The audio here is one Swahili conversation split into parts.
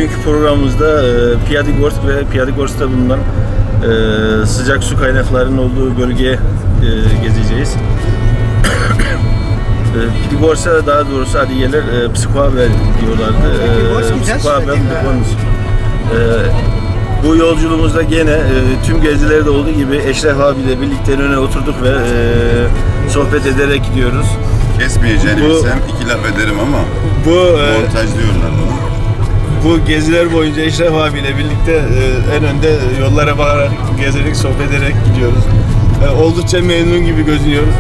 bugünkü programımızda Piyatigorsk ve Piyatigorsk'ta bulunan sıcak su kaynaklarının olduğu bölgeye gezeceğiz. Piyatigorsk'a daha doğrusu Adiyeler Psikhoabel diyorlardı. Psikhoabel bu yolculuğumuzda gene tüm gezilerde olduğu gibi Eşref abiyle birlikte önüne oturduk ve sohbet ederek gidiyoruz. Kesmeyeceğini bilsem iki laf ederim ama montaj diyorlar bunu. Bu geziler boyunca Eşref abiyle birlikte en önde yollara bakarak, gezerek, sohbet ederek gidiyoruz. Oldukça memnun gibi gözüküyoruz.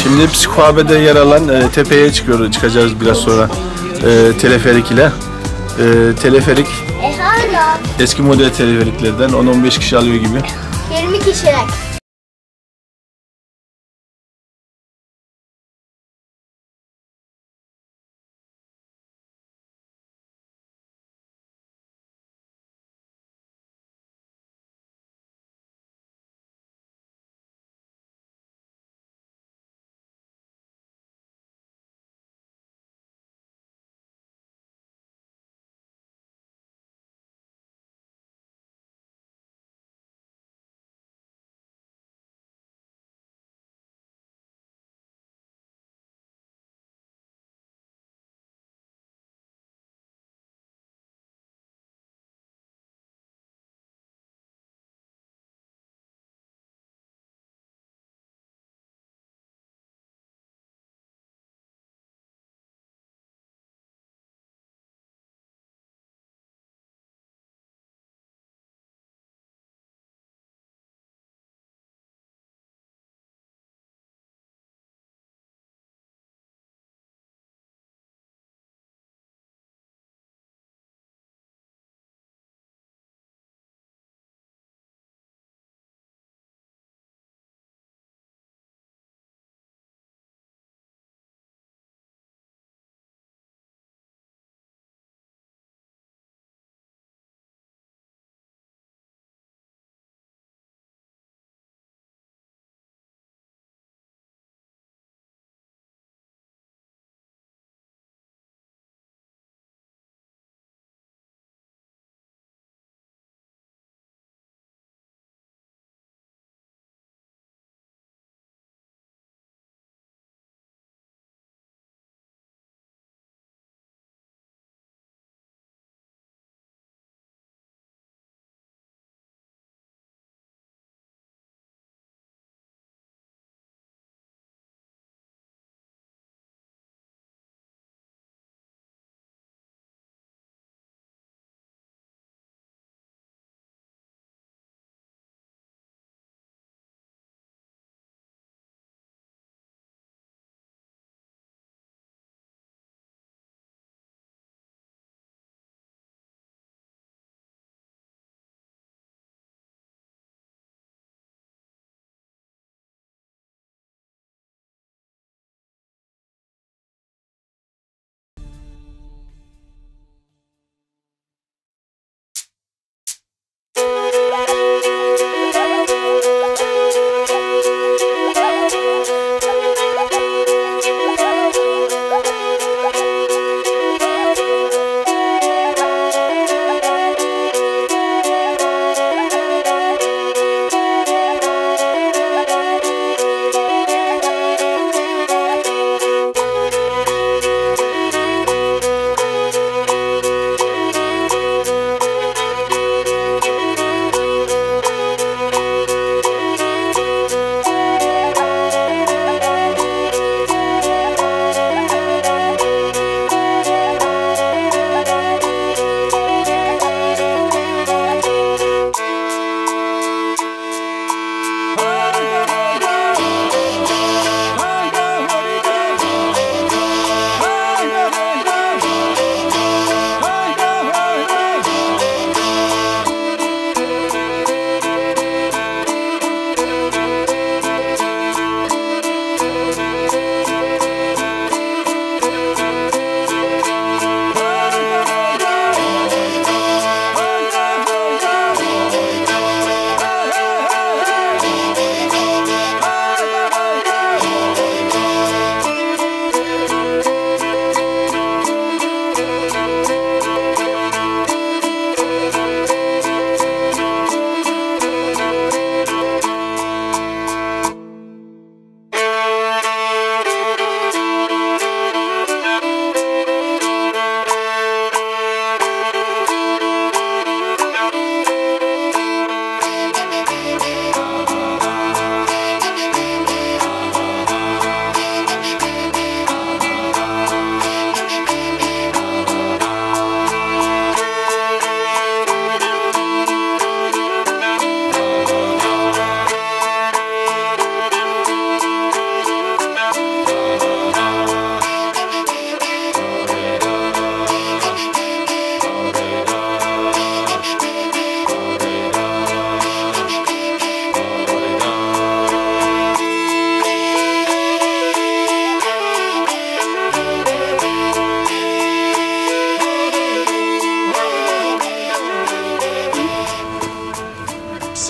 Şimdi Psikhoabel'de yer alan tepeye çıkacağız biraz sonra teleferik ile. Teleferik eski model teleferiklerden 10-15 kişi alıyor gibi. 20 kişilik.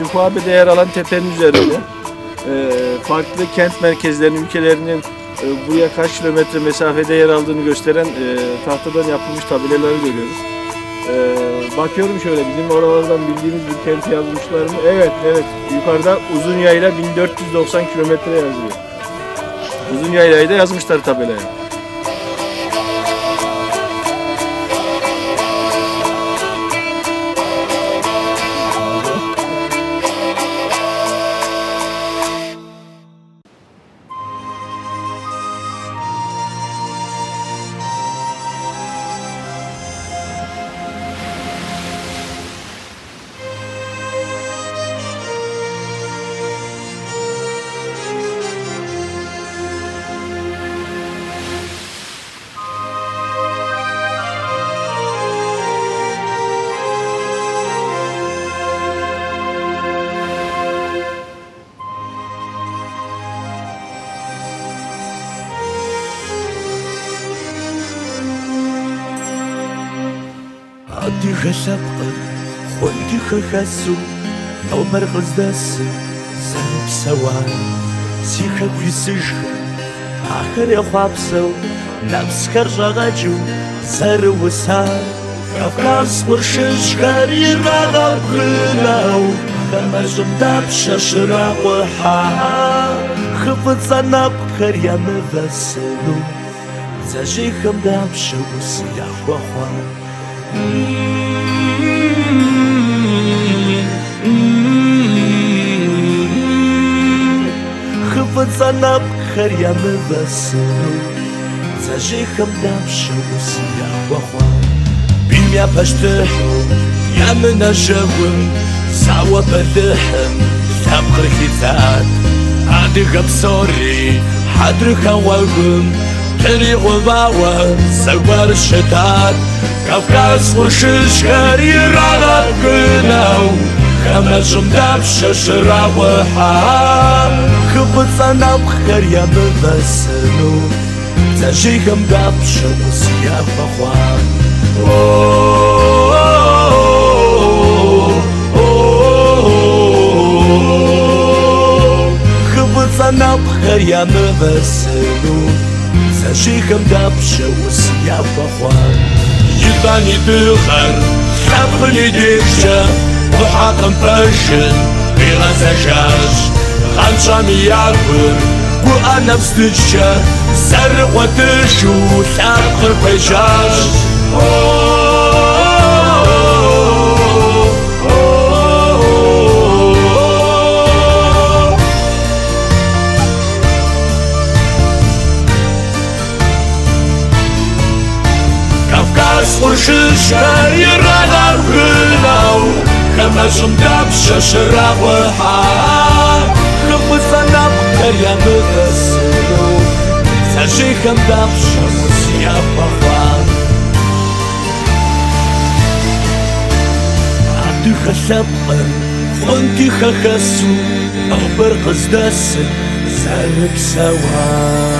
Sifuabe'de yer alan tepenin üzerinde farklı kent merkezlerinin, ülkelerinin buraya kaç kilometre mesafede yer aldığını gösteren tahtadan yapılmış tabelaları görüyoruz. Bakıyorum şöyle, bizim oralardan bildiğimiz bir kent yazmışlar mı? Evet, evet. Yukarıda Uzunyayla 1490 kilometre yazıyor. Uzunyaylayı da yazmışlar tabelaya. Адыгэ лъэпкъыр хъундыхэхэсу номэр къыздэсыр зэрыпсэуар си хэку исыжхэр ахэр ехъуапсэу нэпсхэр щӏэгъэкӏыу зэрыусар Кавказ къуршыжьхэр ирагъэбгынэу хэмэщӏым дапщэ щыракъухьа хыфӏыцӏэ нэпкъхэр ямывэсыну бдзэжьейхэм дапщэ ус яхуэхъуа Хыфӏыцӏэ нэпкъхэр ямывэсыну бдзэжьейхэм дапщэ ус яхуэхъуа Бийм япэщтыхьу ямынэжэгум зауэ бэлыхьым лъэпкъыр хидзат Адыгэ псори хьэдрыхэуэгум Тэригъэвауэ зэгуэр щытат Кавказ къуршыжьхэр ирагъэбгынэу хэмэщӏым дапщэ щыракъухьа Хыфӏыцӏэ нэпкъхэр ямывэсыну бдзэжьейхэм дапщэ ус яхуэхъуа Хыфӏыцӏэ нэпкъхэр ямывэсыну бдзэжьейхэм дапщэ ус яхуэхъуа Итӏани дыгъэр лъэпкъым и дежкӏэ Быхьэкъым пэжым къигъэзэжащ Гъэнщӏэм и ягур гуӏэ нэпс дыджкӏэ Зэрыкъуэдыжу лъэпкъыр хуежьащ Кавказ къуршыжьхэр ирагъэбгынэу хэмэщӏым дапщэ щыракъухьа Хыфӏыцӏэ нэпкъхэр ямывэсыну бдзэжьейхэм дапщэ ус яхуэхъуа Адыгэ лъэпкъыр хъундыхэхэсу номэр къыздэсыр зэрыпсэуар